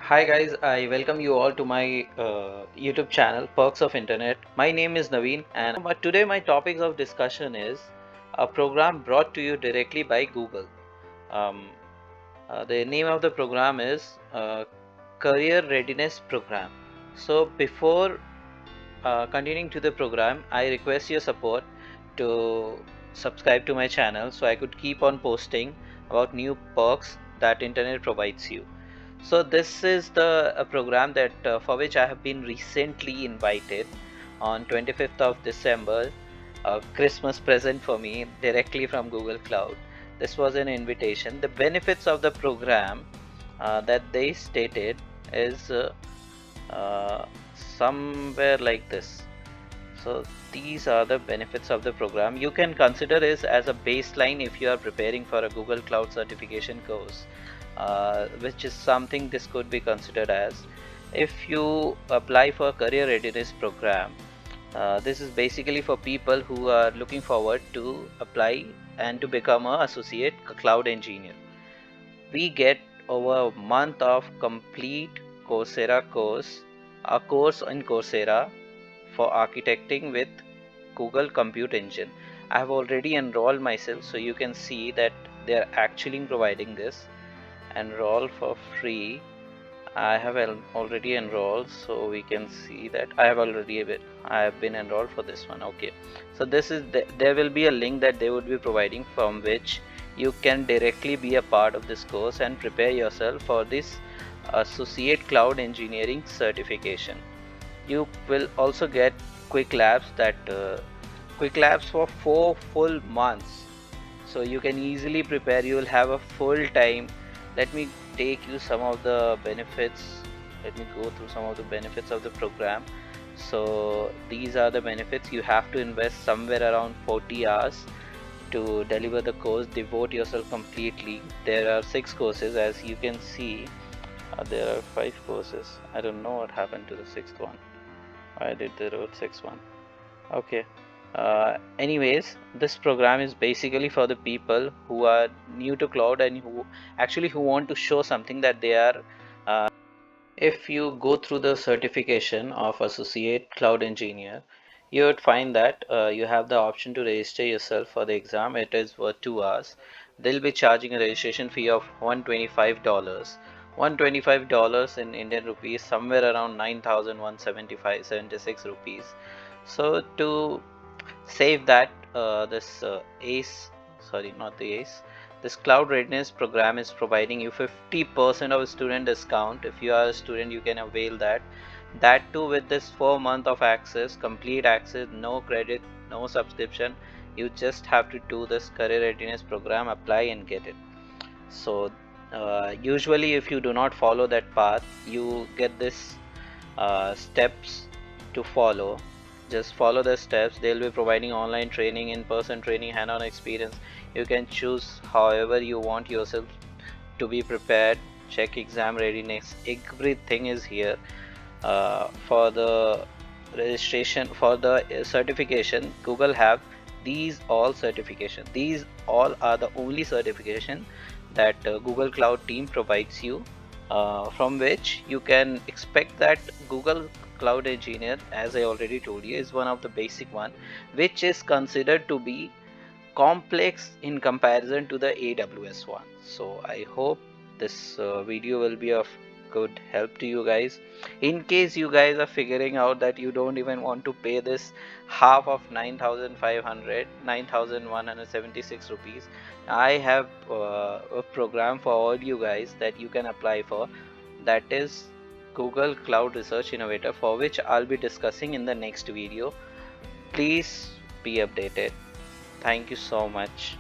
Hi guys, I welcome you all to my YouTube channel Perks of Internet. My name is Naveen and today my topic of discussion is a program brought to you directly by Google. Um, the name of the program is Career Readiness Program. So before continuing to the program, I request your support to subscribe to my channel so I could keep on posting about new perks that internet provides you. So this is the program that for which I have been recently invited on 25th of December, a Christmas present for me directly from Google Cloud. This was an invitation. The benefits of the program that they stated is uh, somewhere like this. So these are the benefits of the program. You can consider this as a baseline if you are preparing for a Google Cloud certification course, which is something this could be considered as. If you apply for career readiness program, this is basically for people who are looking forward to apply and to become a associate cloud engineer. We get over a month of complete Coursera course, a course in Coursera for architecting with Google Compute Engine. I have already enrolled myself, so you can see that they are actually providing this. Enroll for free. I have already enrolled, so we can see that I have been enrolled for this one. Okay, so this is there will be a link that they would be providing from which you can directly be a part of this course and prepare yourself for this associate cloud engineering certification. You will also get quick labs for 4 full months, so you can easily prepare. You will have a full time. Let me take you some of the benefits. Let me go through some of the benefits of the program. So these are the benefits. You have to invest somewhere around 40 hours to deliver the course. Devote yourself completely. There are 6 courses, as you can see. There are 5 courses. I don't know what happened to the sixth one. I did the road 6 one. Okay. Anyways, this program is basically for the people who are new to cloud and who want to show something that they are. If you go through the certification of associate cloud engineer, you would find that you have the option to register yourself for the exam. It is for 2 hours. They'll be charging a registration fee of $125. $125 in Indian rupees, somewhere around 9,175.76 rupees. So to save that, this ACE, sorry, not the ACE, this Cloud Readiness program is providing you 50% of student discount. If you are a student, you can avail that. That too with this 4 month of access, complete access, no credit, no subscription. You just have to do this Career Readiness program, apply and get it. So usually if you do not follow that path, you get this steps to follow. Just follow the steps. They'll be providing online training, in-person training, hand-on experience. You can choose however you want yourself to be prepared. Check exam readiness. Everything is here. For the registration, for the certification, Google have these all certification. These all are the only certification that Google Cloud team provides you, from which you can expect that Google Cloud Engineer, as I already told you, is one of the basic one, which is considered to be complex in comparison to the AWS one. So I hope this video will be of good help to you guys. In case you guys are figuring out that you don't even want to pay this half of 9,176 rupees, I have a program for all you guys that you can apply for. That is Google Cloud Research Innovator, for which I'll be discussing in the next video. Please be updated. Thank you so much.